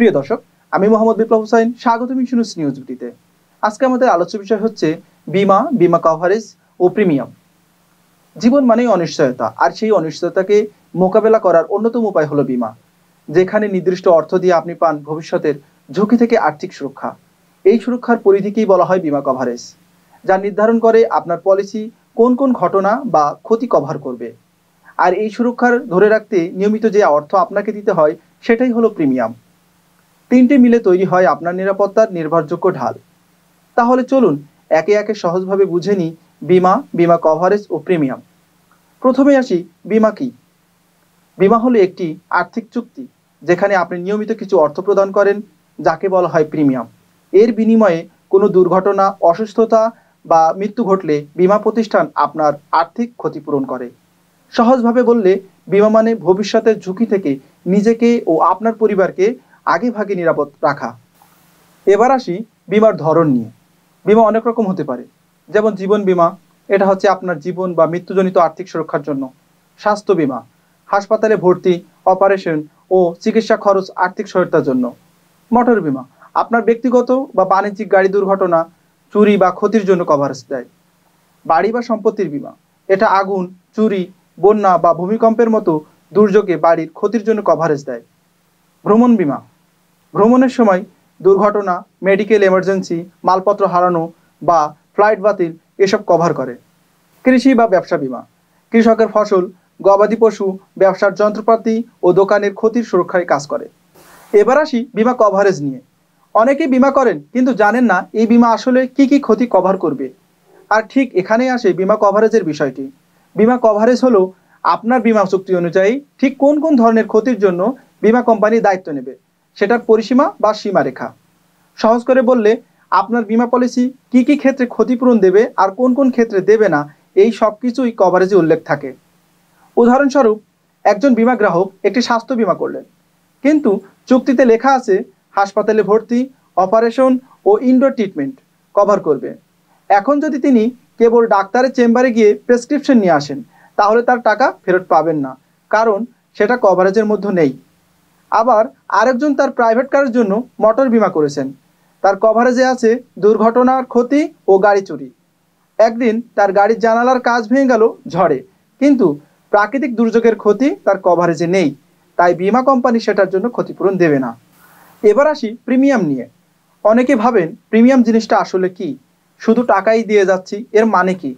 প্রিয় দর্শক, আমি মোহাম্মদ বিপ্লব হোসাইন, স্বাগতম ইনস্যুরেন্স নিউজ ভিডিওতে। আজকে আমাদের আলোচ্য বিষয় হচ্ছে বীমা, বীমা কভারেজ ও প্রিমিয়াম। জীবন মানেই অনিশ্চয়তা, আর সেই অনিশ্চয়তাকে মোকাবেলা করার অন্যতম উপায় হলো বীমা, যেখানে নির্দিষ্ট অর্থ দিয়ে আপনি পান ভবিষ্যতের ঝুঁকি থেকে আর্থিক সুরক্ষা। এই সুরক্ষার পরিধিকেই বলা হয় বীমা কভারেজ, যা নির্ধারণ করে আপনার পলিসি কোন কোন ঘটনা বা ক্ষতি কভার করবে। আর এই সুরক্ষার ধরে রাখতে নিয়মিত যে অর্থ আপনাকে দিতে হয় সেটাই হলো প্রিমিয়াম। তিনটে মিলে তৈরি হয় আপনার নিরাপত্তার নির্ভরযোগ্য ঢাল। তাহলে চলুন একে একে সহজভাবে বুঝে নিই বীমা, বীমা কভারেজ ও প্রিমিয়াম। প্রথমে আসি, বীমা কি? বীমা হলো একটি আর্থিক চুক্তি যেখানে আপনি নিয়মিত কিছু অর্থ প্রদান করেন, যাকে বলা হয় প্রিমিয়াম। এর বিনিময়ে কোনো দুর্ঘটনা, অসুস্থতা বা মৃত্যু ঘটলে বীমা প্রতিষ্ঠান আপনার আর্থিক ক্ষতিপূরণ করে। সহজভাবে বললে, বীমা মানে ভবিষ্যতের ঝুঁকি থেকে নিজেকে ও আপনার পরিবারকে আগেভাগে নিরাপদ রাখা। এবার আসি বীমার ধরন নিয়ে। বীমা অনেক রকম হতে পারে, যেমন জীবন বীমা, এটা হচ্ছে আপনার জীবন বা মৃত্যুজনিত আর্থিক সুরক্ষার জন্য। স্বাস্থ্য বীমা, হাসপাতালে ভর্তি, অপারেশন ও চিকিৎসা খরচ আর্থিক সহায়তার জন্য। মোটর বীমা, আপনার ব্যক্তিগত বা বাণিজ্যিক গাড়ি দুর্ঘটনা, চুরি বা ক্ষতির জন্য কভারেজ দেয়। বাড়ি বা সম্পত্তির বীমা, এটা আগুন, চুরি, বন্যা বা ভূমিকম্পের মতো দুর্যোগে বাড়ির ক্ষতির জন্য কভারেজ দেয়। ভ্রমণ বীমা, ভ্রমণের সময় দুর্ঘটনা, মেডিকেল এমার্জেন্সি, মালপত্র হারানো বা ফ্লাইট বাতিল এসব কভার করে। কৃষি বা ব্যবসা বীমা, কৃষকের ফসল, গবাদি পশু, ব্যবসার যন্ত্রপাতি ও দোকানের ক্ষতির সুরক্ষায় কাজ করে। এবার আসি বীমা কভারেজ নিয়ে। অনেকেই বীমা করেন কিন্তু জানেন না এই বীমা আসলে কি কি ক্ষতি কভার করবে। আর ঠিক এখানেই আসে বীমা কভারেজের বিষয়টি। বীমা কভারেজ হলো আপনার বীমা চুক্তি অনুযায়ী ঠিক কোন কোন ধরনের ক্ষতির জন্য বীমা কোম্পানি দায়িত্ব নেবে, সেটার পরিসীমা বা সীমারেখা। সহজ করে বললে, আপনার বীমা পলিসি কি কি ক্ষেত্রে ক্ষতিপূরণ দেবে আর কোন কোন ক্ষেত্রে দেবে না, এই সব কিছুই কভারেজে উল্লেখ থাকে। উদাহরণস্বরূপ, একজন বীমা গ্রাহক একটি স্বাস্থ্য বীমা করলেন, কিন্তু চুক্তিতে লেখা আছে হাসপাতালে ভর্তি, অপারেশন ও ইনডোর ট্রিটমেন্ট কভার করবে। এখন যদি তিনি কেবল ডাক্তারের চেম্বারে গিয়ে প্রেসক্রিপশন নিয়ে আসেন, তাহলে তার টাকা ফেরত পাবেন না, কারণ সেটা কভারেজের মধ্যে নেই। আবার আরেকজন তার প্রাইভেট কারের জন্য মোটর বীমা করেছেন, তার কভারেজে আছে দুর্ঘটনার ক্ষতি ও গাড়ি চুরি। একদিন তার গাড়ির জানালার কাঁচ ভেঙে গেল ঝড়ে, কিন্তু প্রাকৃতিক দুর্যোগের ক্ষতি তার কভারেজে নেই, তাই বীমা কোম্পানি সেটার জন্য ক্ষতিপূরণ দেবে না। এবার আসি প্রিমিয়াম নিয়ে। অনেকে ভাবেন প্রিমিয়াম জিনিসটা আসলে কি, শুধু টাকাই দিয়ে যাচ্ছি, এর মানে কি?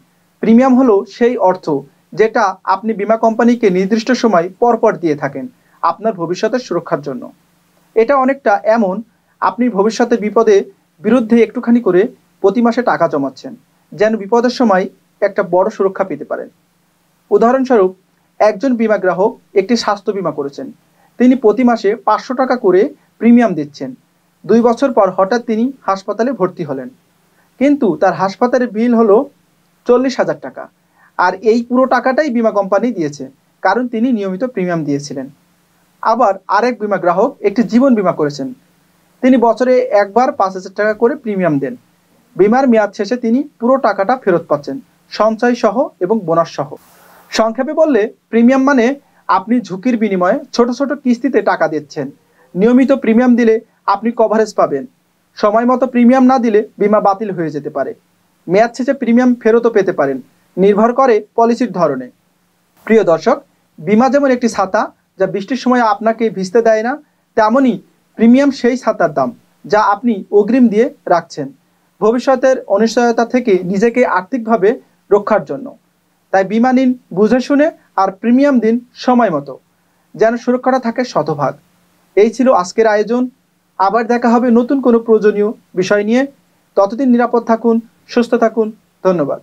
প্রিমিয়াম হলো সেই অর্থ যেটা আপনি বীমা কোম্পানিকে নির্দিষ্ট সময় পরপর দিয়ে থাকেন আপনার ভবিষ্যতের সুরক্ষার জন্য। এটা অনেকটা এমন, আপনি ভবিষ্যতের বিপদে বিরুদ্ধে একটুখানি করে প্রতি মাসে টাকা জমাচ্ছেন, যেন বিপদের সময় একটা বড় সুরক্ষা পেতে পারেন। উদাহরণস্বরূপ, একজন বীমা গ্রাহক একটি স্বাস্থ্য বীমা করেছেন, তিনি প্রতি মাসে 500 টাকা করে প্রিমিয়াম দিচ্ছেন। 2 বছর পর হঠাৎ তিনি হাসপাতালে ভর্তি হলেন, কিন্তু তার হাসপাতালের বিল হলো 40,000 টাকা। আর এই পুরো টাকাটাই বীমা কোম্পানি দিয়েছে, কারণ তিনি নিয়মিত প্রিমিয়াম দিয়েছিলেন। আবার আরেক বীমা গ্রাহক একটি জীবন বীমা করেছেন, তিনি বছরে একবার 5,000 টাকা করে প্রিমিয়াম দেন। বীমার মেয়াদ শেষে তিনি পুরো টাকাটা ফেরত পাচ্ছেন, সঞ্চয় সহ এবং বোনাস সহ। সংক্ষেপে বললে, প্রিমিয়াম মানে আপনি ঝুঁকির বিনিময়ে ছোট ছোট কিস্তিতে টাকা দিচ্ছেন। নিয়মিত প্রিমিয়াম দিলে আপনি কভারেজ পাবেন, সময় মতো প্রিমিয়াম না দিলে বীমা বাতিল হয়ে যেতে পারে, মেয়াদ শেষে প্রিমিয়াম ফেরতও পেতে পারেন, নির্ভর করে পলিসির ধরনে। প্রিয় দর্শক, বীমা যেমন একটি ছাতা যা বৃষ্টির সময় আপনাকে ভিজতে দেয় না, তেমনই প্রিমিয়াম সেই ছাতার দাম যা আপনি অগ্রিম দিয়ে রাখছেন ভবিষ্যতের অনিশ্চয়তা থেকে নিজেকে আর্থিকভাবে রক্ষার জন্য। তাই বীমা নিন বুঝে শুনে, আর প্রিমিয়াম দিন সময় মতো, যেন সুরক্ষাটা থাকে শতভাগ। এই ছিল আজকের আয়োজন। আবার দেখা হবে নতুন কোনো প্রয়োজনীয় বিষয় নিয়ে। ততদিন নিরাপদ থাকুন, সুস্থ থাকুন। ধন্যবাদ।